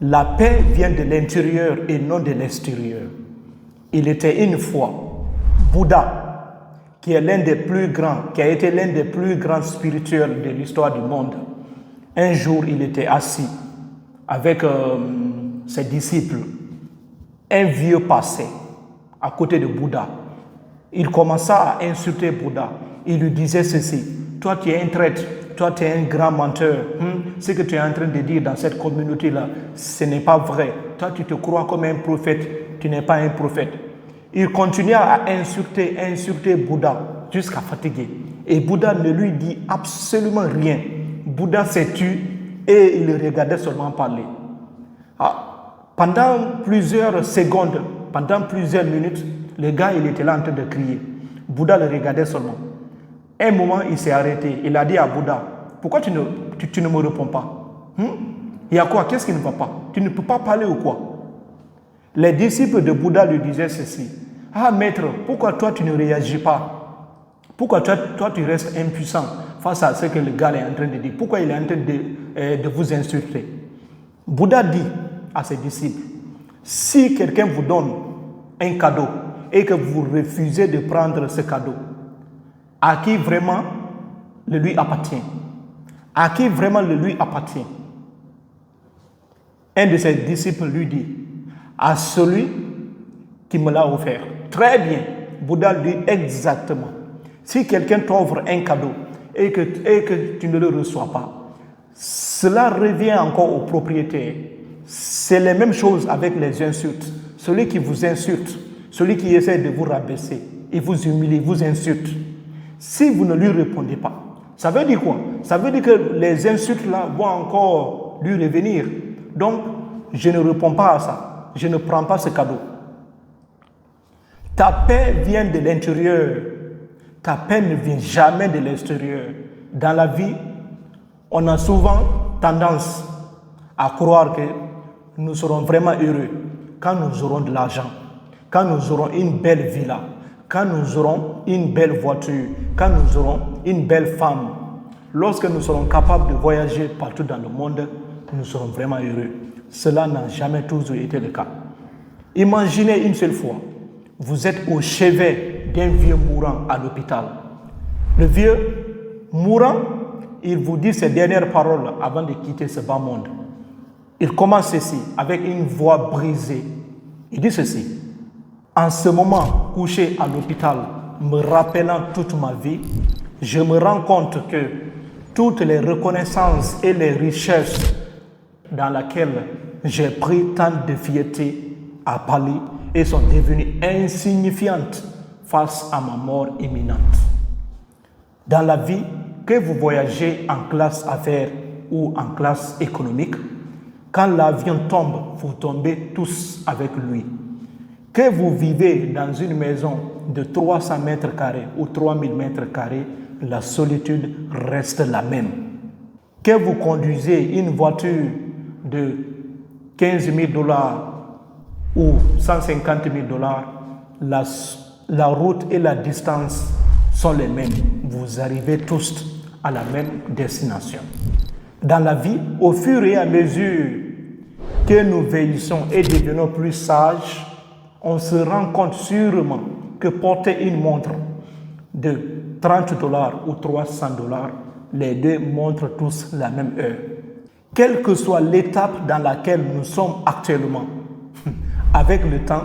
La paix vient de l'intérieur et non de l'extérieur. Il était une fois Bouddha, qui est l'un des plus grands, qui a été l'un des plus grands spirituels de l'histoire du monde. Un jour, il était assis avec ses disciples. Un vieux passait à côté de Bouddha. Il commença à insulter Bouddha. Il lui disait ceci: toi tu es un traître, toi tu es un grand menteur. Ce que tu es en train de dire dans cette communauté-là, ce n'est pas vrai. Toi tu te crois comme un prophète, tu n'es pas un prophète. Il continua à insulter Bouddha jusqu'à fatiguer. Et Bouddha ne lui dit absolument rien. Bouddha s'est tu et il le regardait seulement parler. Pendant plusieurs secondes, pendant plusieurs minutes, le gars il était là en train de crier. Bouddha le regardait seulement. Un moment, il s'est arrêté. Il a dit à Bouddha: pourquoi tu ne me réponds pas? Il y a quoi? Qu'est-ce qui ne va pas? Tu ne peux pas parler ou quoi? Les disciples de Bouddha lui disaient ceci: ah maître, pourquoi toi tu ne réagis pas? Pourquoi toi tu restes impuissant face à ce que le gars est en train de dire? Pourquoi il est en train de vous insulter? Bouddha dit à ses disciples: si quelqu'un vous donne un cadeau et que vous refusez de prendre ce cadeau, à qui vraiment le lui appartient? À qui vraiment le lui appartient? Un de ses disciples lui dit: à celui qui me l'a offert. Très bien. Bouddha dit exactement. Si quelqu'un t'offre un cadeau et que tu ne le reçois pas, cela revient encore au propriétaire. C'est la même chose avec les insultes. Celui qui vous insulte, celui qui essaie de vous rabaisser, il vous humilie, vous insulte. Si vous ne lui répondez pas, ça veut dire quoi? Ça veut dire que les insultes là vont encore lui revenir. Donc, je ne réponds pas à ça. Je ne prends pas ce cadeau. Ta paix vient de l'intérieur. Ta paix ne vient jamais de l'extérieur. Dans la vie, on a souvent tendance à croire que nous serons vraiment heureux quand nous aurons de l'argent, quand nous aurons une belle villa, quand nous aurons une belle voiture, quand nous aurons une belle femme. Lorsque nous serons capables de voyager partout dans le monde, nous serons vraiment heureux. Cela n'a jamais toujours été le cas. Imaginez une seule fois, vous êtes au chevet d'un vieux mourant à l'hôpital. Le vieux mourant, il vous dit ses dernières paroles avant de quitter ce bas monde. Il commence ceci avec une voix brisée. Il dit ceci: en ce moment, couché à l'hôpital, me rappelant toute ma vie, je me rends compte que toutes les reconnaissances et les richesses dans lesquelles j'ai pris tant de fierté à parler et sont devenues insignifiantes face à ma mort imminente. Dans la vie, que vous voyagez en classe affaires ou en classe économique, quand l'avion tombe, vous tombez tous avec lui. Que vous vivez dans une maison de 300 mètres carrés ou 3000 mètres carrés, la solitude reste la même. Que vous conduisez une voiture de 15 000 $ ou 150 000 $, la route et la distance sont les mêmes. Vous arrivez tous à la même destination. Dans la vie, au fur et à mesure que nous vieillissons et devenons plus sages, on se rend compte sûrement que porter une montre de 30 $ ou 300 $, les deux montrent tous la même heure. Quelle que soit l'étape dans laquelle nous sommes actuellement, avec le temps,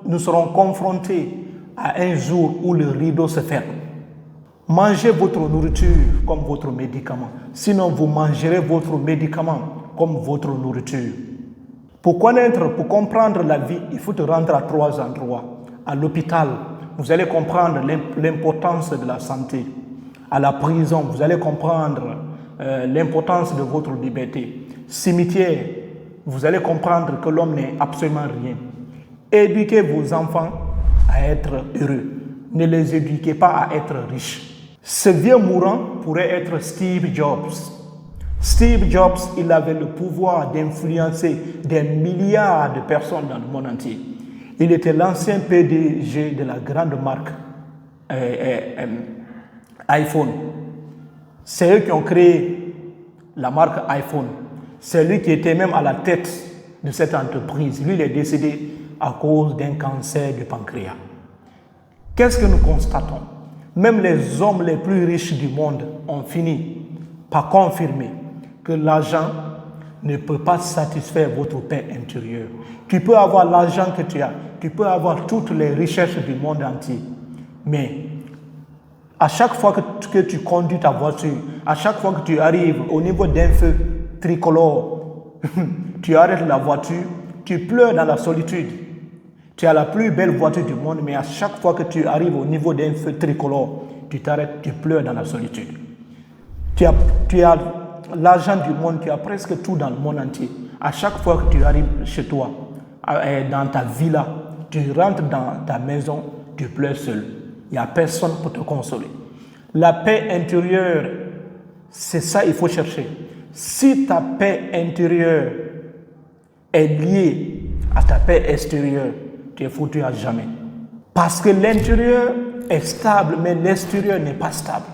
nous serons confrontés à un jour où le rideau se ferme. Mangez votre nourriture comme votre médicament. Sinon, vous mangerez votre médicament comme votre nourriture. Pour connaître, pour comprendre la vie, il faut te rendre à 3 endroits. À l'hôpital, vous allez comprendre l'importance de la santé. À la prison, vous allez comprendre l'importance de votre liberté. Cimetière, vous allez comprendre que l'homme n'est absolument rien. Éduquez vos enfants à être heureux. Ne les éduquez pas à être riches. Ce vieux mourant pourrait être Steve Jobs. Steve Jobs, il avait le pouvoir d'influencer des milliards de personnes dans le monde entier. Il était l'ancien PDG de la grande marque iPhone. C'est eux qui ont créé la marque iPhone. C'est lui qui était même à la tête de cette entreprise. Lui, il est décédé à cause d'un cancer du pancréas. Qu'est-ce que nous constatons? Même les hommes les plus riches du monde ont fini par confirmer que l'argent ne peut pas satisfaire votre paix intérieure. Tu peux avoir l'argent que tu as, tu peux avoir toutes les richesses du monde entier, mais à chaque fois que tu conduis ta voiture, à chaque fois que tu arrives au niveau d'un feu tricolore, tu arrêtes la voiture, tu pleures dans la solitude. Tu as la plus belle voiture du monde, mais à chaque fois que tu arrives au niveau d'un feu tricolore, tu t'arrêtes, tu pleures dans la solitude. Tu as l'argent du monde, tu as presque tout dans le monde entier. À chaque fois que tu arrives chez toi, dans ta villa, tu rentres dans ta maison, tu pleures seul. Il n'y a personne pour te consoler. La paix intérieure, c'est ça qu'il faut chercher. Si ta paix intérieure est liée à ta paix extérieure, tu es foutu à jamais. Parce que l'intérieur est stable, mais l'extérieur n'est pas stable.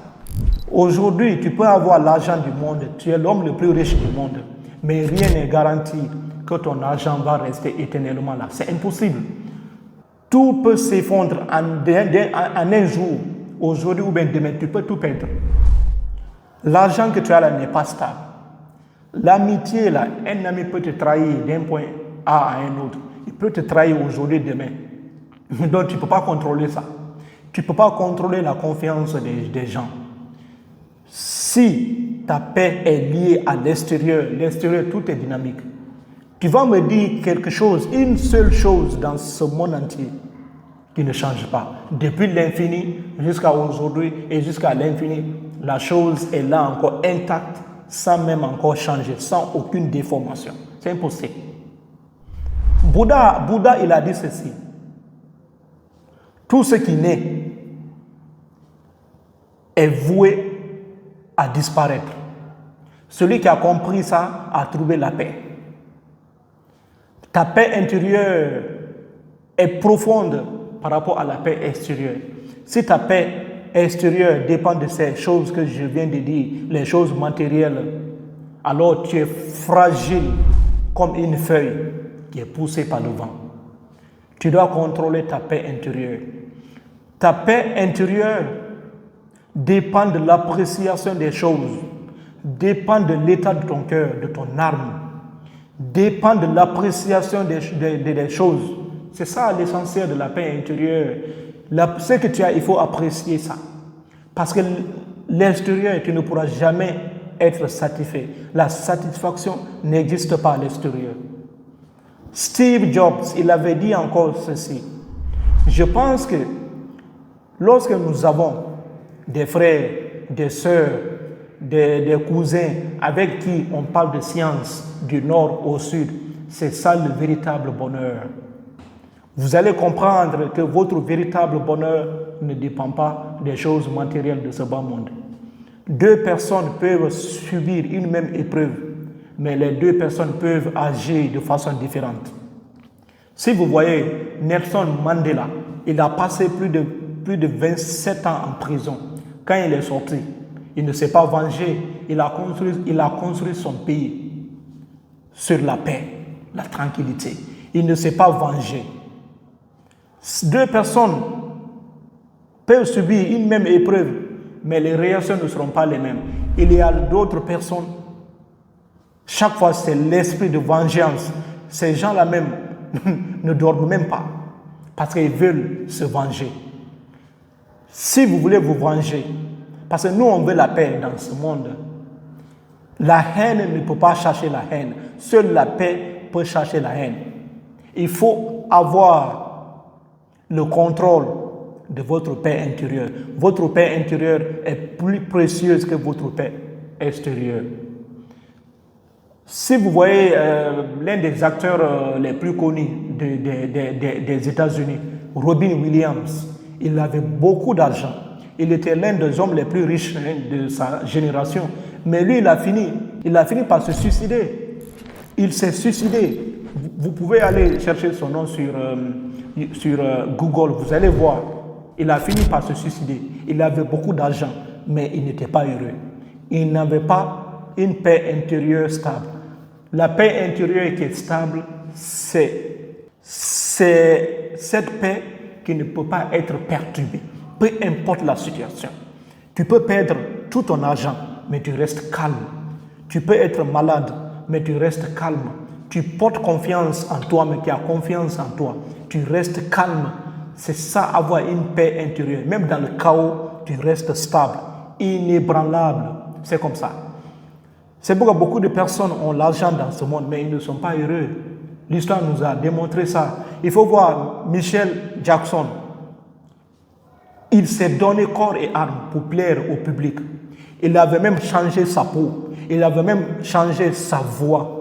Aujourd'hui, tu peux avoir l'argent du monde, tu es l'homme le plus riche du monde, mais rien n'est garanti que ton argent va rester éternellement là. C'est impossible. Tout peut s'effondrer en un jour. Aujourd'hui ou bien demain, tu peux tout perdre. L'argent que tu as là n'est pas stable. L'amitié là, un ami peut te trahir d'un point A à un autre. Il peut te trahir aujourd'hui, demain. Donc tu ne peux pas contrôler ça. Tu ne peux pas contrôler la confiance des gens. Si ta paix est liée à l'extérieur, tout est dynamique. Tu vas me dire quelque chose, une seule chose dans ce monde entier qui ne change pas. Depuis l'infini jusqu'à aujourd'hui et jusqu'à l'infini, la chose est là encore intacte, sans même encore changer, sans aucune déformation. C'est impossible. Bouddha, il a dit ceci. Tout ce qui naît est voué à disparaître. Celui qui a compris ça a trouvé la paix. Ta paix intérieure est profonde par rapport à la paix extérieure. Si ta paix extérieure dépend de ces choses que je viens de dire, les choses matérielles, alors tu es fragile comme une feuille qui est poussée par le vent. Tu dois contrôler ta paix intérieure. Ta paix intérieure dépend de l'appréciation des choses, dépend de l'état de ton cœur, de ton âme, dépend de l'appréciation des choses. C'est ça l'essentiel de la paix intérieure. Ce que tu as, il faut apprécier ça. Parce que l'extérieur, tu ne pourras jamais être satisfait. La satisfaction n'existe pas à l'extérieur. Steve Jobs, il avait dit encore ceci. Je pense que lorsque nous avons des frères, des sœurs, des cousins avec qui on parle de science du nord au sud, c'est ça le véritable bonheur. Vous allez comprendre que votre véritable bonheur ne dépend pas des choses matérielles de ce bas monde. Deux personnes peuvent subir une même épreuve, mais les deux personnes peuvent agir de façon différente. Si vous voyez Nelson Mandela, il a passé plus de 27 ans en prison. Quand il est sorti, il ne s'est pas vengé, il a construit son pays sur la paix, la tranquillité. Il ne s'est pas vengé. Deux personnes peuvent subir une même épreuve, mais les réactions ne seront pas les mêmes. Il y a d'autres personnes, chaque fois c'est l'esprit de vengeance. Ces gens-là même ne dorment même pas parce qu'ils veulent se venger. Si vous voulez vous venger, parce que nous on veut la paix dans ce monde, la haine ne peut pas chercher la haine. Seule la paix peut chercher la haine. Il faut avoir le contrôle de votre paix intérieure. Votre paix intérieure est plus précieuse que votre paix extérieure. Si vous voyez l'un des acteurs les plus connus des États-Unis, Robin Williams, il avait beaucoup d'argent. Il était l'un des hommes les plus riches de sa génération. Mais lui, il a fini par se suicider. Il s'est suicidé. Vous pouvez aller chercher son nom sur Google, vous allez voir. Il a fini par se suicider. Il avait beaucoup d'argent, mais il n'était pas heureux. Il n'avait pas une paix intérieure stable. La paix intérieure qui est stable, c'est cette paix qui ne peut pas être perturbée, peu importe la situation. Tu peux perdre tout ton argent, mais tu restes calme. Tu peux être malade, mais tu restes calme. Tu portes confiance en toi, mais tu as confiance en toi. Tu restes calme. C'est ça, avoir une paix intérieure. Même dans le chaos, tu restes stable, inébranlable. C'est comme ça. C'est pourquoi beaucoup de personnes ont l'argent dans ce monde, mais ils ne sont pas heureux. L'histoire nous a démontré ça. Il faut voir Michael Jackson. Il s'est donné corps et âme pour plaire au public. Il avait même changé sa peau. Il avait même changé sa voix.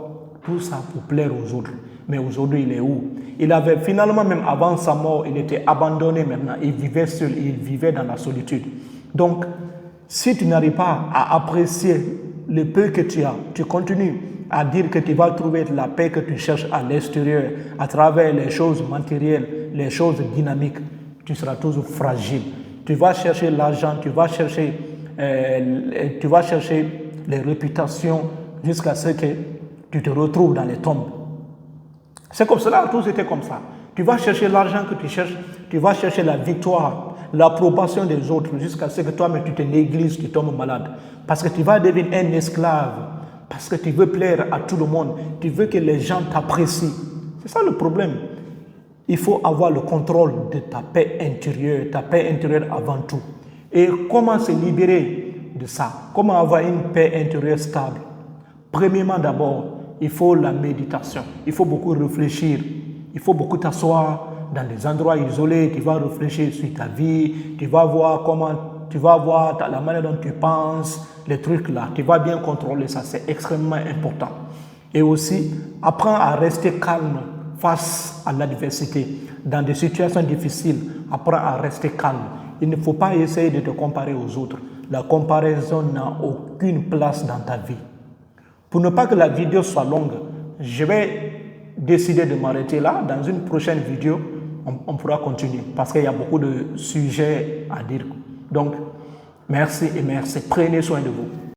Tout ça pour plaire aux autres. Mais aujourd'hui, il est où? Il avait finalement, même avant sa mort, il était abandonné maintenant. Il vivait seul, il vivait dans la solitude. Donc, si tu n'arrives pas à apprécier le peu que tu as, tu continues à dire que tu vas trouver la paix que tu cherches à l'extérieur, à travers les choses matérielles, les choses dynamiques, tu seras toujours fragile. Tu vas chercher l'argent, tu vas chercher les réputations jusqu'à ce que tu te retrouves dans les tombes. C'est comme cela, tout était comme ça. Tu vas chercher l'argent que tu cherches, tu vas chercher la victoire, l'approbation des autres jusqu'à ce que toi-même tu te négliges, tu tombes malade. Parce que tu vas devenir un esclave, parce que tu veux plaire à tout le monde, tu veux que les gens t'apprécient. C'est ça le problème. Il faut avoir le contrôle de ta paix intérieure avant tout. Et comment se libérer de ça? Comment avoir une paix intérieure stable? Premièrement d'abord, il faut la méditation. Il faut beaucoup réfléchir. Il faut beaucoup t'asseoir dans des endroits isolés. Tu vas réfléchir sur ta vie. Tu vas voir la manière dont tu penses, les trucs là. Tu vas bien contrôler ça. C'est extrêmement important. Et aussi, apprends à rester calme face à l'adversité. Dans des situations difficiles, apprends à rester calme. Il ne faut pas essayer de te comparer aux autres. La comparaison n'a aucune place dans ta vie. Pour ne pas que la vidéo soit longue, je vais décider de m'arrêter là. Dans une prochaine vidéo, on pourra continuer parce qu'il y a beaucoup de sujets à dire. Donc, merci et merci. Prenez soin de vous.